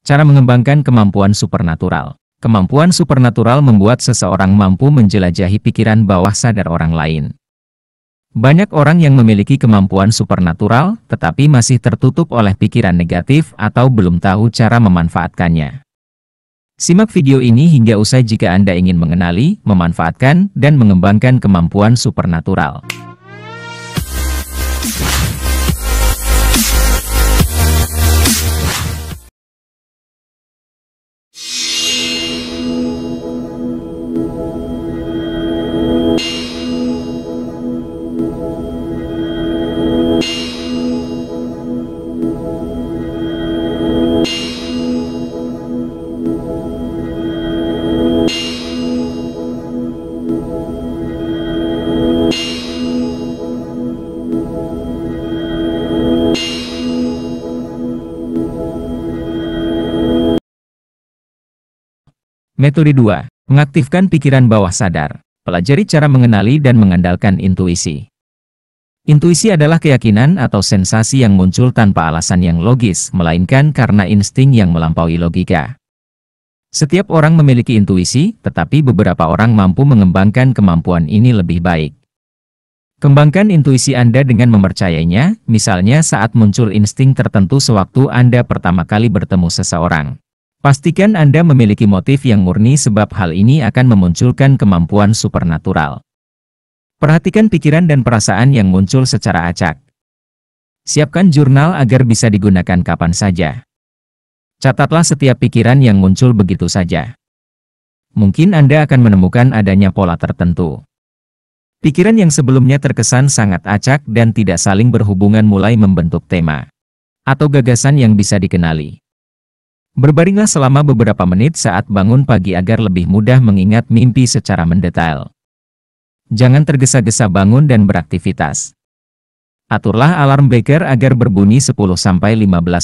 Cara mengembangkan kemampuan supernatural. Kemampuan supernatural membuat seseorang mampu menjelajahi pikiran bawah sadar orang lain. Banyak orang yang memiliki kemampuan supernatural, tetapi masih tertutup oleh pikiran negatif atau belum tahu cara memanfaatkannya. Simak video ini hingga usai jika Anda ingin mengenali, memanfaatkan, dan mengembangkan kemampuan supernatural. Metode 2. Mengaktifkan pikiran bawah sadar. Pelajari cara mengenali dan mengandalkan intuisi. Intuisi adalah keyakinan atau sensasi yang muncul tanpa alasan yang logis, melainkan karena insting yang melampaui logika. Setiap orang memiliki intuisi, tetapi beberapa orang mampu mengembangkan kemampuan ini lebih baik. Kembangkan intuisi Anda dengan mempercayainya, misalnya saat muncul insting tertentu sewaktu Anda pertama kali bertemu seseorang. Pastikan Anda memiliki motif yang murni sebab hal ini akan memunculkan kemampuan supernatural. Perhatikan pikiran dan perasaan yang muncul secara acak. Siapkan jurnal agar bisa digunakan kapan saja. Catatlah setiap pikiran yang muncul begitu saja. Mungkin Anda akan menemukan adanya pola tertentu. Pikiran yang sebelumnya terkesan sangat acak dan tidak saling berhubungan mulai membentuk tema atau gagasan yang bisa dikenali. Berbaringlah selama beberapa menit saat bangun pagi agar lebih mudah mengingat mimpi secara mendetail. Jangan tergesa-gesa bangun dan beraktivitas. Aturlah alarm beker agar berbunyi 10-15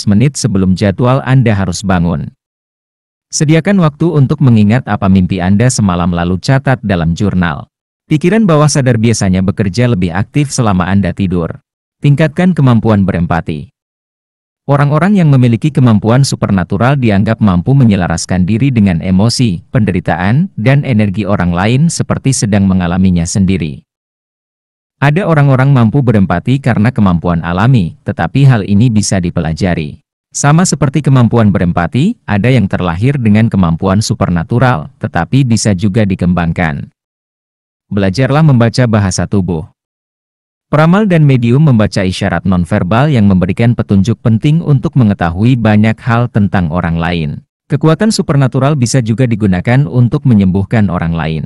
menit sebelum jadwal Anda harus bangun. Sediakan waktu untuk mengingat apa mimpi Anda semalam lalu catat dalam jurnal. Pikiran bawah sadar biasanya bekerja lebih aktif selama Anda tidur. Tingkatkan kemampuan berempati. Orang-orang yang memiliki kemampuan supernatural dianggap mampu menyelaraskan diri dengan emosi, penderitaan, dan energi orang lain seperti sedang mengalaminya sendiri. Ada orang-orang mampu berempati karena kemampuan alami, tetapi hal ini bisa dipelajari. Sama seperti kemampuan berempati, ada yang terlahir dengan kemampuan supernatural, tetapi bisa juga dikembangkan. Belajarlah membaca bahasa tubuh. Peramal dan medium membaca isyarat nonverbal yang memberikan petunjuk penting untuk mengetahui banyak hal tentang orang lain. Kekuatan supernatural bisa juga digunakan untuk menyembuhkan orang lain.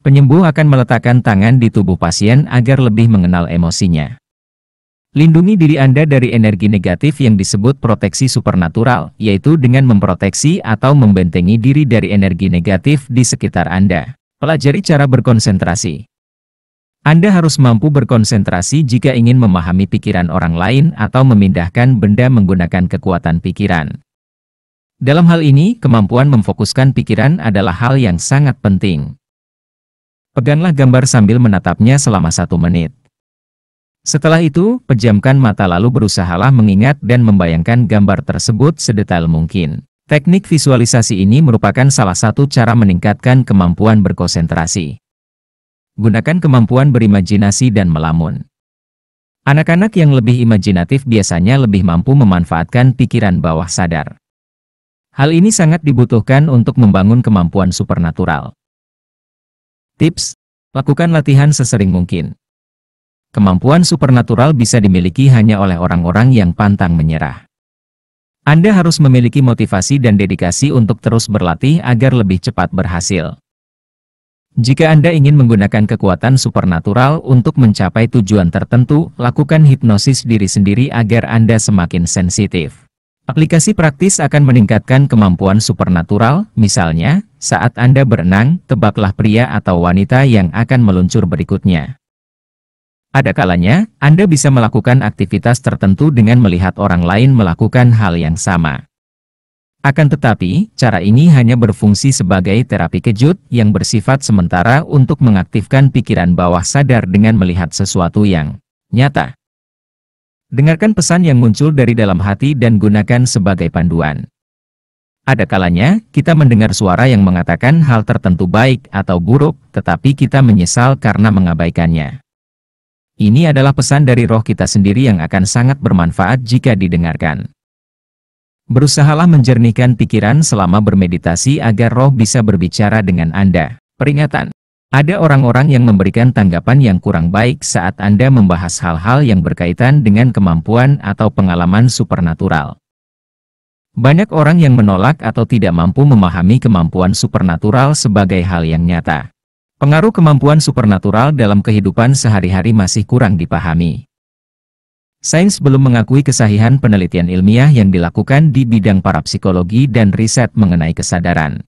Penyembuh akan meletakkan tangan di tubuh pasien agar lebih mengenal emosinya. Lindungi diri Anda dari energi negatif yang disebut proteksi supernatural, yaitu dengan memproteksi atau membentengi diri dari energi negatif di sekitar Anda. Pelajari cara berkonsentrasi. Anda harus mampu berkonsentrasi jika ingin memahami pikiran orang lain atau memindahkan benda menggunakan kekuatan pikiran. Dalam hal ini, kemampuan memfokuskan pikiran adalah hal yang sangat penting. Peganglah gambar sambil menatapnya selama 1 menit. Setelah itu, pejamkan mata lalu berusahalah mengingat dan membayangkan gambar tersebut sedetail mungkin. Teknik visualisasi ini merupakan salah satu cara meningkatkan kemampuan berkonsentrasi. Gunakan kemampuan berimajinasi dan melamun. Anak-anak yang lebih imajinatif biasanya lebih mampu memanfaatkan pikiran bawah sadar. Hal ini sangat dibutuhkan untuk membangun kemampuan supernatural. Tips: lakukan latihan sesering mungkin. Kemampuan supernatural bisa dimiliki hanya oleh orang-orang yang pantang menyerah. Anda harus memiliki motivasi dan dedikasi untuk terus berlatih agar lebih cepat berhasil. Jika Anda ingin menggunakan kekuatan supernatural untuk mencapai tujuan tertentu, lakukan hipnosis diri sendiri agar Anda semakin sensitif. Aplikasi praktis akan meningkatkan kemampuan supernatural, misalnya, saat Anda berenang, tebaklah pria atau wanita yang akan meluncur berikutnya. Ada kalanya, Anda bisa melakukan aktivitas tertentu dengan melihat orang lain melakukan hal yang sama. Akan tetapi, cara ini hanya berfungsi sebagai terapi kejut yang bersifat sementara untuk mengaktifkan pikiran bawah sadar dengan melihat sesuatu yang nyata. Dengarkan pesan yang muncul dari dalam hati dan gunakan sebagai panduan. Ada kalanya, kita mendengar suara yang mengatakan hal tertentu baik atau buruk, tetapi kita menyesal karena mengabaikannya. Ini adalah pesan dari roh kita sendiri yang akan sangat bermanfaat jika didengarkan. Berusahalah menjernihkan pikiran selama bermeditasi agar roh bisa berbicara dengan Anda. Peringatan. Ada orang-orang yang memberikan tanggapan yang kurang baik saat Anda membahas hal-hal yang berkaitan dengan kemampuan atau pengalaman supernatural. Banyak orang yang menolak atau tidak mampu memahami kemampuan supernatural sebagai hal yang nyata. Pengaruh kemampuan supernatural dalam kehidupan sehari-hari masih kurang dipahami. Sains belum mengakui kesahihan penelitian ilmiah yang dilakukan di bidang parapsikologi dan riset mengenai kesadaran.